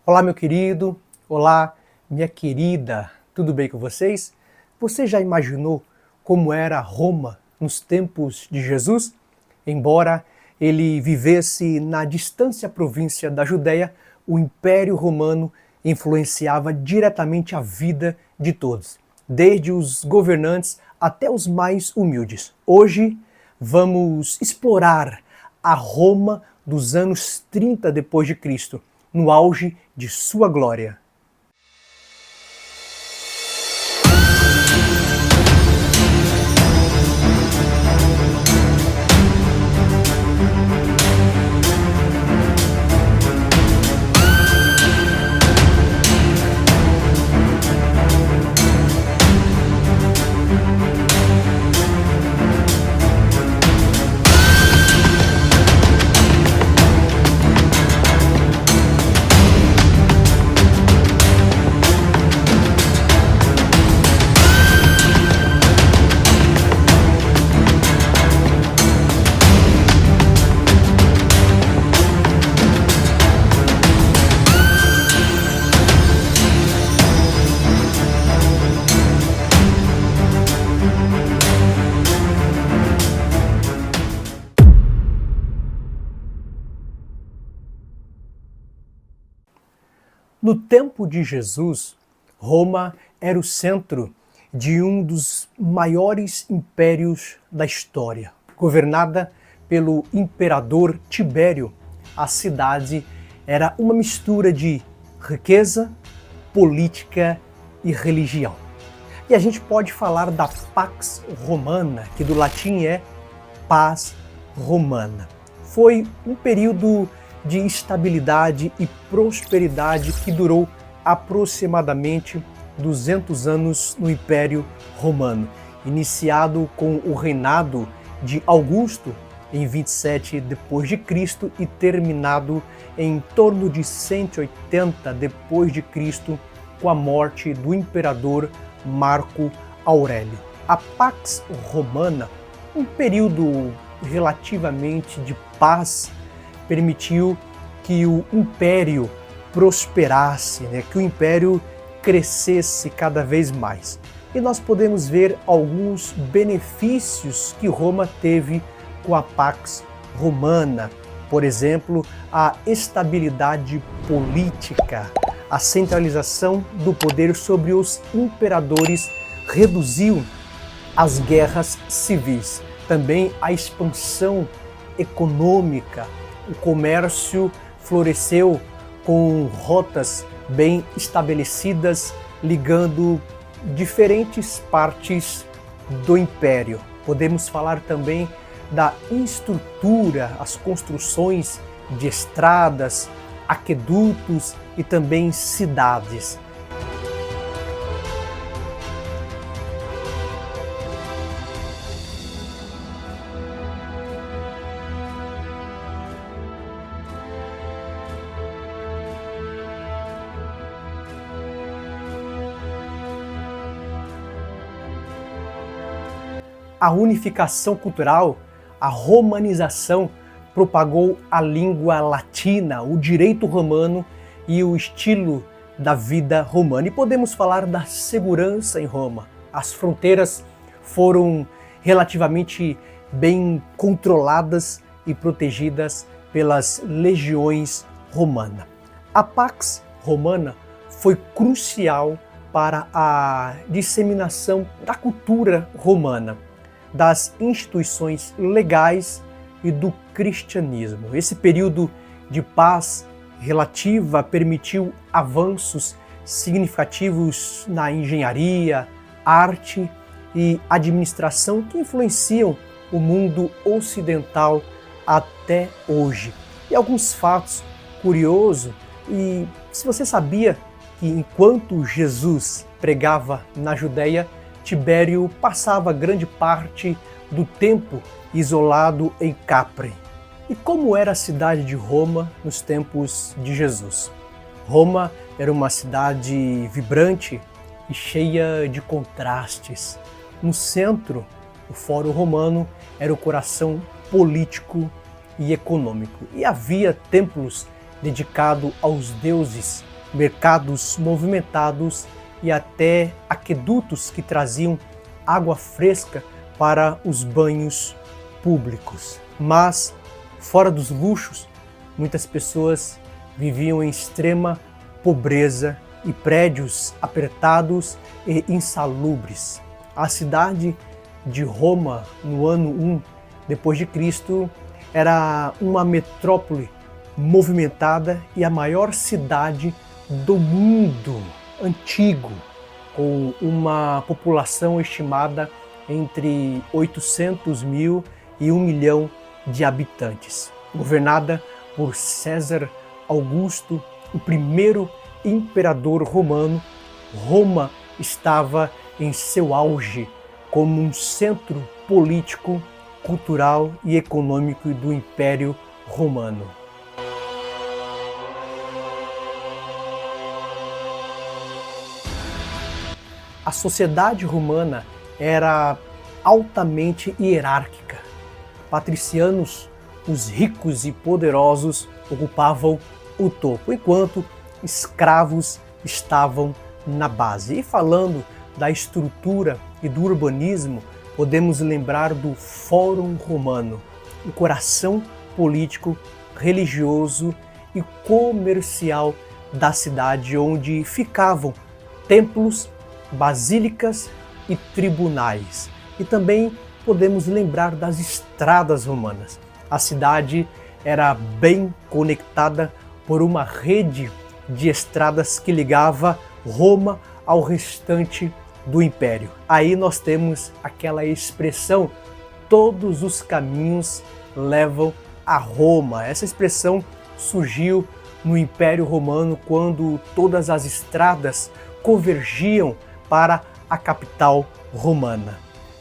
Olá, meu querido. Olá, minha querida. Tudo bem com vocês? Você já imaginou como era Roma nos tempos de Jesus? Embora ele vivesse na distante província da Judéia, o Império Romano influenciava diretamente a vida de todos, desde os governantes até os mais humildes. Hoje vamos explorar a Roma dos anos 30 depois de Cristo, no auge de sua glória. No tempo de Jesus, Roma era o centro de um dos maiores impérios da história. Governada pelo imperador Tibério, a cidade era uma mistura de riqueza, política e religião. E a gente pode falar da Pax Romana, que do latim é paz romana. Foi um período de estabilidade e prosperidade que durou aproximadamente 200 anos no Império Romano, iniciado com o reinado de Augusto em 27 depois de Cristo e terminado em torno de 180 depois de Cristo com a morte do imperador Marco Aurélio. A Pax Romana, um período relativamente de paz, permitiu que o império prosperasse, que o império crescesse cada vez mais. E nós podemos ver alguns benefícios que Roma teve com a Pax Romana. Por exemplo, a estabilidade política, a centralização do poder sobre os imperadores reduziu as guerras civis. Também a expansão econômica. O comércio floresceu com rotas bem estabelecidas, ligando diferentes partes do império. Podemos falar também da infraestrutura, as construções de estradas, aquedutos e também cidades. A unificação cultural, a romanização, propagou a língua latina, o direito romano e o estilo da vida romana. E podemos falar da segurança em Roma. As fronteiras foram relativamente bem controladas e protegidas pelas legiões romanas. A Pax Romana foi crucial para a disseminação da cultura romana, das instituições legais e do cristianismo. Esse período de paz relativa permitiu avanços significativos na engenharia, arte e administração que influenciam o mundo ocidental até hoje. E alguns fatos curiosos, e se você sabia que enquanto Jesus pregava na Judéia, Tibério passava grande parte do tempo isolado em Capri. E como era a cidade de Roma nos tempos de Jesus? Roma era uma cidade vibrante e cheia de contrastes. No centro, o Fórum Romano era o coração político e econômico. E havia templos dedicados aos deuses mercados movimentados e até aquedutos que traziam água fresca para os banhos públicos. Mas, fora dos luxos, muitas pessoas viviam em extrema pobreza e prédios apertados e insalubres. A cidade de Roma, no ano 1 depois de Cristo, era uma metrópole movimentada e a maior cidade do mundo antigo, com uma população estimada entre 800 mil e 1 milhão de habitantes. Governada por César Augusto, o primeiro imperador romano, Roma estava em seu auge como um centro político, cultural e econômico do Império Romano. A sociedade romana era altamente hierárquica. Patricianos, os ricos e poderosos, ocupavam o topo, enquanto escravos estavam na base. E falando da estrutura e do urbanismo, podemos lembrar do Fórum Romano, o coração político, religioso e comercial da cidade, onde ficavam templos, basílicas e tribunais. E também podemos lembrar das estradas romanas. A cidade era bem conectada por uma rede de estradas que ligava Roma ao restante do Império. Aí nós temos aquela expressão: todos os caminhos levam a Roma. Essa expressão surgiu no Império Romano quando todas as estradas convergiam para a capital romana.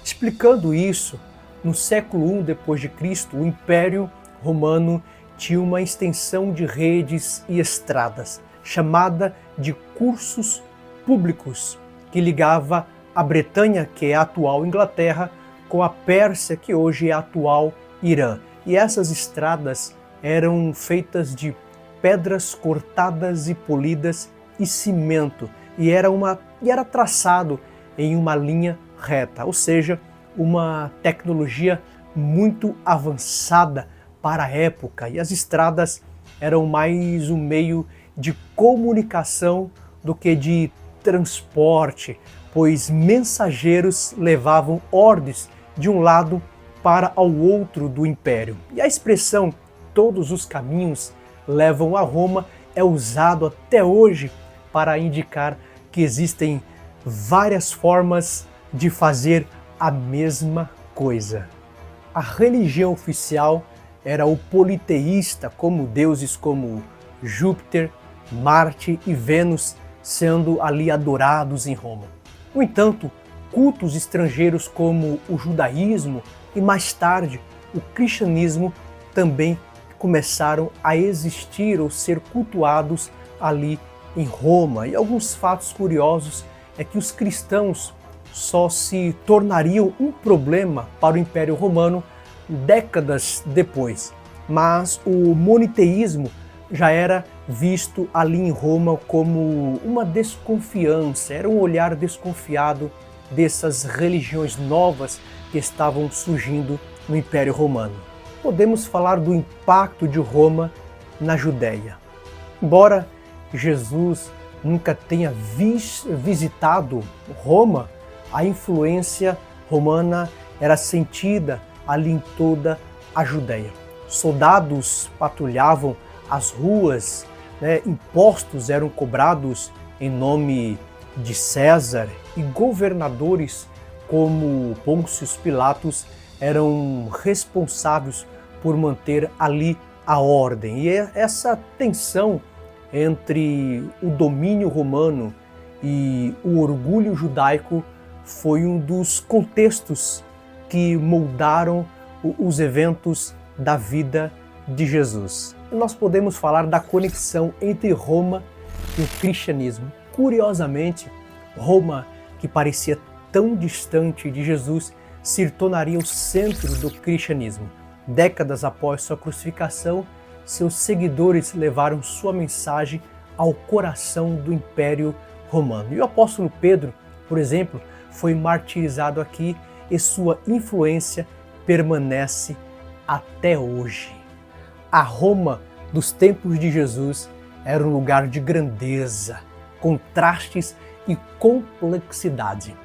Explicando isso, no século I depois de Cristo, o Império Romano tinha uma extensão de redes e estradas, chamada de cursos públicos, que ligava a Bretanha, que é a atual Inglaterra, com a Pérsia, que hoje é a atual Irã. E essas estradas eram feitas de pedras cortadas e polidas e cimento, e era traçado em uma linha reta, ou seja, uma tecnologia muito avançada para a época. E as estradas eram mais um meio de comunicação do que de transporte, pois mensageiros levavam ordens de um lado para ao outro do império. E a expressão "todos os caminhos levam a Roma" é usado até hoje para indicar que existem várias formas de fazer a mesma coisa. A religião oficial era o politeísta, como deuses como Júpiter, Marte e Vênus sendo ali adorados em Roma. No entanto, cultos estrangeiros como o judaísmo e mais tarde o cristianismo também começaram a existir ou ser cultuados ali em Roma. E alguns fatos curiosos é que os cristãos só se tornariam um problema para o Império Romano décadas depois. Mas o moniteísmo já era visto ali em Roma como uma desconfiança, era um olhar desconfiado dessas religiões novas que estavam surgindo no Império Romano. Podemos falar do impacto de Roma na Judéia. Embora Jesus nunca tenha visitado Roma, a influência romana era sentida ali em toda a Judéia. Soldados patrulhavam as ruas, impostos eram cobrados em nome de César e governadores como Pôncio Pilatos eram responsáveis por manter ali a ordem. E essa tensão entre o domínio romano e o orgulho judaico foi um dos contextos que moldaram os eventos da vida de Jesus. E nós podemos falar da conexão entre Roma e o cristianismo. Curiosamente, Roma, que parecia tão distante de Jesus, se tornaria o centro do cristianismo. Décadas após sua crucificação, seus seguidores levaram sua mensagem ao coração do Império Romano. E o apóstolo Pedro, por exemplo, foi martirizado aqui e sua influência permanece até hoje. A Roma dos tempos de Jesus era um lugar de grandeza, contrastes e complexidade.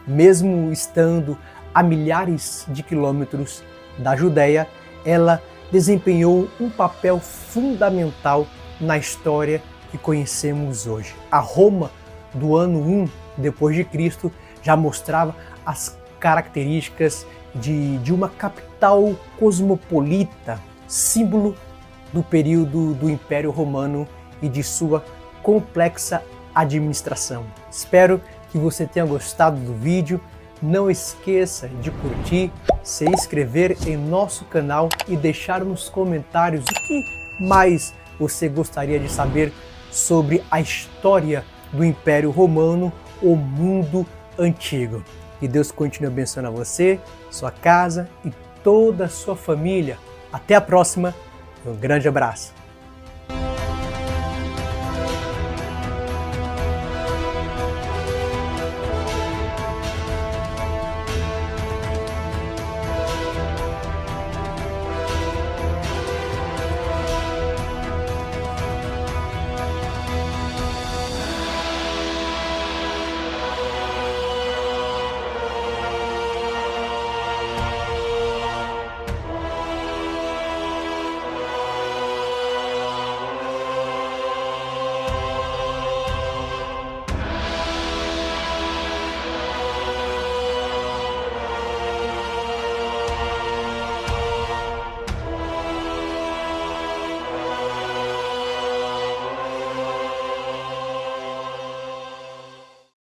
Mesmo estando a milhares de quilômetros da Judéia, ela desempenhou um papel fundamental na história que conhecemos hoje. A Roma do ano 1 depois de Cristo já mostrava as características de uma capital cosmopolita, símbolo do período do Império Romano e de sua complexa administração. Espero que você tenha gostado do vídeo. Não esqueça de curtir, se inscrever em nosso canal e deixar nos comentários o que mais você gostaria de saber sobre a história do Império Romano, o mundo antigo. Que Deus continue abençoando a você, sua casa e toda a sua família. Até a próxima. Um grande abraço.